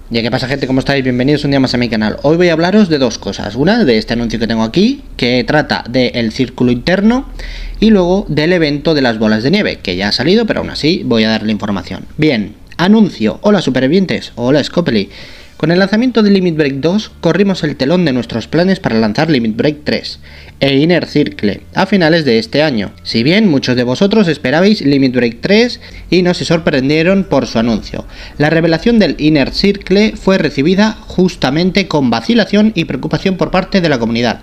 Ya que pasa, gente, ¿cómo estáis? Bienvenidos un día más a mi canal. Hoy voy a hablaros de dos cosas. Una, de este anuncio que tengo aquí, que trata del círculo interno, y luego del evento de las bolas de nieve, que ya ha salido, pero aún así voy a darle información. Bien, anuncio. Hola supervivientes, hola Scopely. Con el lanzamiento de Limit Break 2, corrimos el telón de nuestros planes para lanzar Limit Break 3 e Inner Circle a finales de este año. Si bien muchos de vosotros esperabais Limit Break 3 y no se sorprendieron por su anuncio, la revelación del Inner Circle fue recibida justamente con vacilación y preocupación por parte de la comunidad.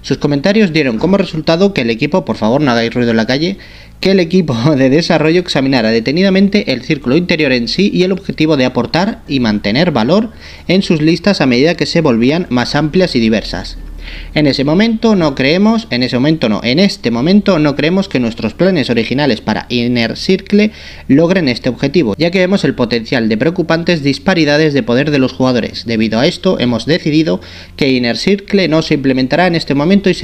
Sus comentarios dieron como resultado que el equipo, por favor no hagáis ruido en la calle, que el equipo de desarrollo examinara detenidamente el círculo interior en sí y el objetivo de aportar y mantener valor en sus listas a medida que se volvían más amplias y diversas. En este momento no creemos que nuestros planes originales para Inner Circle logren este objetivo, ya que vemos el potencial de preocupantes disparidades de poder de los jugadores. Debido a esto, hemos decidido que Inner Circle no se implementará en este momento y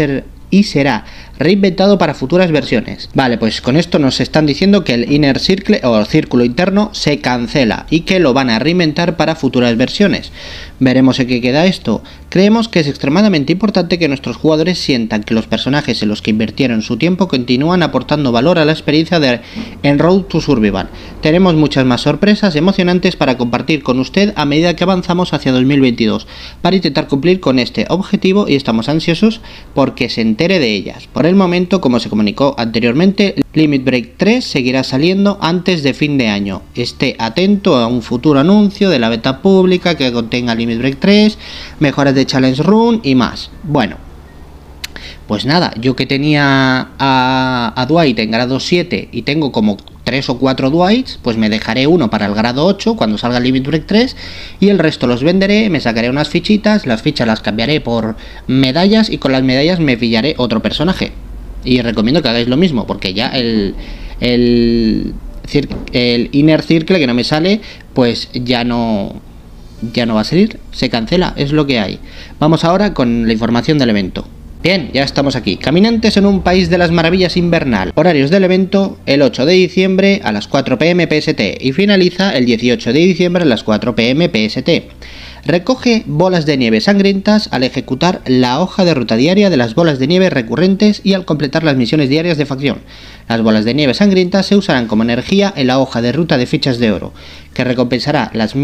será reinventado para futuras versiones. Vale, pues con esto nos están diciendo que el Inner Circle o círculo interno se cancela y que lo van a reinventar para futuras versiones. Veremos en qué queda esto. Creemos que es extremadamente importante que nuestros jugadores sientan que los personajes en los que invirtieron su tiempo continúan aportando valor a la experiencia de En Road to Survival. Tenemos muchas más sorpresas emocionantes para compartir con usted a medida que avanzamos hacia 2022 para intentar cumplir con este objetivo, y estamos ansiosos porque se entere de ellas. Por el momento, como se comunicó anteriormente, Limit Break 3 seguirá saliendo antes de fin de año. Esté atento a un futuro anuncio de la beta pública que contenga Limit Break 3, mejoras de Challenge Run y más. Bueno, pues nada, yo que tenía a Dwight en grado 7 y tengo como 3 o 4 Dwights, pues me dejaré uno para el grado 8 cuando salga el Limit Break 3 y el resto los venderé, me sacaré unas fichitas, las fichas las cambiaré por medallas y con las medallas me pillaré otro personaje. Y recomiendo que hagáis lo mismo, porque ya el Inner Circle, que no me sale, pues ya no va a salir, se cancela, es lo que hay. Vamos ahora con la información del evento. Bien, ya estamos aquí. Caminantes en un país de las maravillas invernal. Horarios del evento: el 8 de diciembre a las 4 PM PST y finaliza el 18 de diciembre a las 4 PM PST. Recoge bolas de nieve sangrientas al ejecutar la hoja de ruta diaria de las bolas de nieve recurrentes y al completar las misiones diarias de facción. Las bolas de nieve sangrientas se usarán como energía en la hoja de ruta de fichas de oro, que recompensará las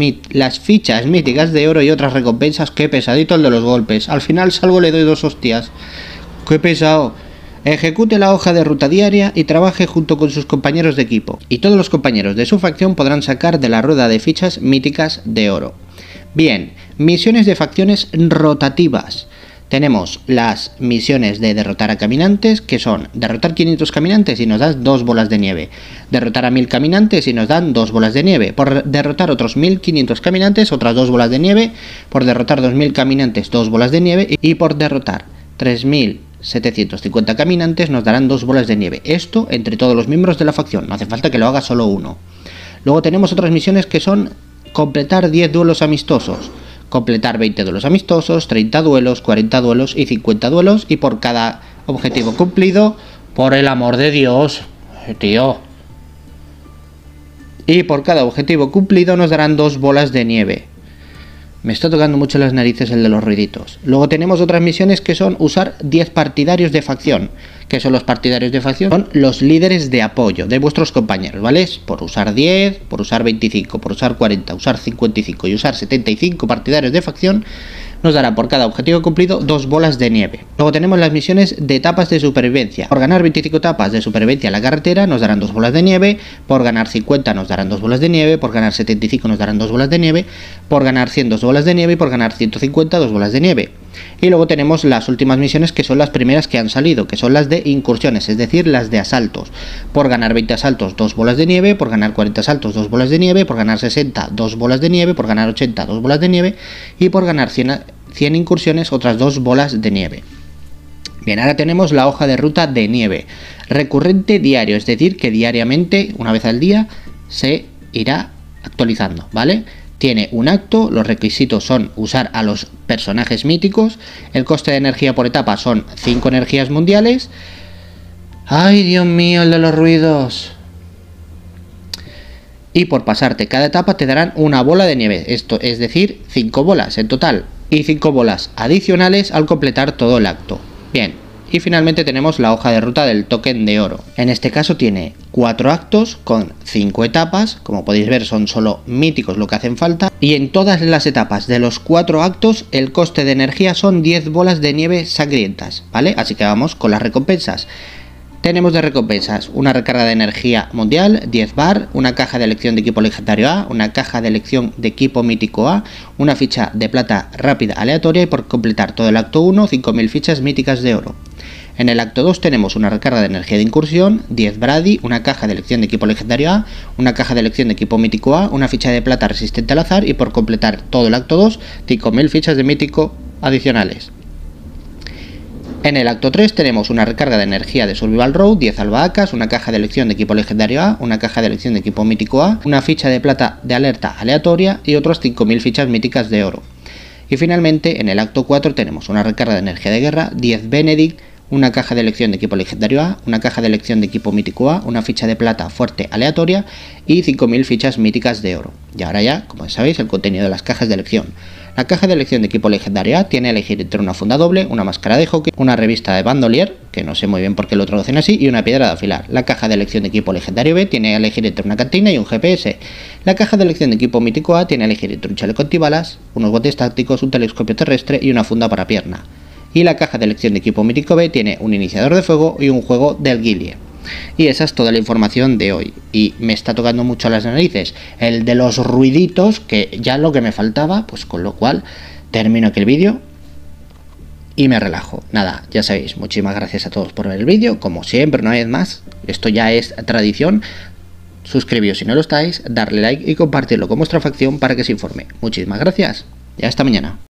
fichas míticas de oro y otras recompensas. Qué pesadito el de los golpes. Al final salgo, le doy 2 hostias. Qué pesado. Ejecute la hoja de ruta diaria y trabaje junto con sus compañeros de equipo, y todos los compañeros de su facción podrán sacar de la rueda de fichas míticas de oro. Bien, misiones de facciones rotativas. Tenemos las misiones de derrotar a caminantes, que son derrotar 500 caminantes y nos dan 2 bolas de nieve, derrotar a 1000 caminantes y nos dan 2 bolas de nieve, por derrotar otros 1500 caminantes otras 2 bolas de nieve, por derrotar 2000 caminantes 2 bolas de nieve, y por derrotar 3750 caminantes nos darán 2 bolas de nieve. Esto entre todos los miembros de la facción, no hace falta que lo haga solo uno. Luego tenemos otras misiones que son completar 10 duelos amistosos, completar 20 duelos amistosos, 30 duelos, 40 duelos y 50 duelos, y por cada objetivo cumplido, por el amor de Dios, tío, y por cada objetivo cumplido nos darán 2 bolas de nieve. Me está tocando mucho las narices el de los ruiditos. Luego tenemos otras misiones que son usar 10 partidarios de facción. ¿Qué son los partidarios de facción? Son los líderes de apoyo de vuestros compañeros, ¿vale? Por usar 10, por usar 25, por usar 40, usar 55 y usar 75 partidarios de facción, nos dará por cada objetivo cumplido 2 bolas de nieve. Luego tenemos las misiones de etapas de supervivencia. Por ganar 25 etapas de supervivencia en la carretera nos darán 2 bolas de nieve, por ganar 50 nos darán 2 bolas de nieve, por ganar 75 nos darán 2 bolas de nieve, por ganar 100 2 bolas de nieve y por ganar 150 2 bolas de nieve. Y luego tenemos las últimas misiones, que son las primeras que han salido, que son las de incursiones, es decir, las de asaltos. Por ganar 20 asaltos 2 bolas de nieve, por ganar 40 asaltos 2 bolas de nieve, por ganar 60 2 bolas de nieve, por ganar 80 2 bolas de nieve y por ganar 100 incursiones otras 2 bolas de nieve. Bien, ahora tenemos la hoja de ruta de nieve recurrente diario, es decir, que diariamente, una vez al día, se irá actualizando, ¿vale? Tiene un acto, los requisitos son usar a los personajes míticos, el coste de energía por etapa son 5 energías mundiales. ¡Ay, Dios mío, el de los ruidos! Y por pasarte cada etapa te darán una bola de nieve, esto es decir, 5 bolas en total. Y 5 bolas adicionales al completar todo el acto. Bien, y finalmente tenemos la hoja de ruta del token de oro. En este caso tiene 4 actos con 5 etapas, como podéis ver son solo míticos lo que hacen falta. Y en todas las etapas de los 4 actos el coste de energía son 10 bolas de nieve sangrientas, ¿vale? Así que vamos con las recompensas. Tenemos de recompensas una recarga de energía mundial, 10 bar, una caja de elección de equipo legendario A, una caja de elección de equipo mítico A, una ficha de plata rápida aleatoria y por completar todo el acto 1, 5000 fichas míticas de oro. En el acto 2 tenemos una recarga de energía de incursión, 10 Brady, una caja de elección de equipo legendario A, una caja de elección de equipo mítico A, una ficha de plata resistente al azar y por completar todo el acto 2, 5000 fichas de mítico adicionales. En el acto 3 tenemos una recarga de energía de Survival Road, 10 albahacas, una caja de elección de equipo legendario A, una caja de elección de equipo mítico A, una ficha de plata de alerta aleatoria y otras 5000 fichas míticas de oro. Y finalmente en el acto 4 tenemos una recarga de energía de guerra, 10 Benedict, una caja de elección de equipo legendario A, una caja de elección de equipo mítico A, una ficha de plata fuerte aleatoria y 5000 fichas míticas de oro. Y ahora ya, como sabéis, el contenido de las cajas de elección. La caja de elección de equipo legendario A tiene a elegir entre una funda doble, una máscara de hockey, una revista de bandolier, que no sé muy bien por qué lo traducen así, y una piedra de afilar. La caja de elección de equipo legendario B tiene a elegir entre una cantina y un GPS. La caja de elección de equipo mítico A tiene a elegir entre un chaleco antibalas, unos botes tácticos, un telescopio terrestre y una funda para pierna. Y la caja de elección de equipo mítico B tiene un iniciador de fuego y un juego del Guilie. Y esa es toda la información de hoy. Y me está tocando mucho las narices el de los ruiditos, que ya lo que me faltaba, pues con lo cual termino aquí el vídeo y me relajo. Nada, ya sabéis, muchísimas gracias a todos por ver el vídeo. Como siempre, una vez más, esto ya es tradición. Suscribíos si no lo estáis, darle like y compartirlo con vuestra facción para que se informe. Muchísimas gracias y hasta mañana.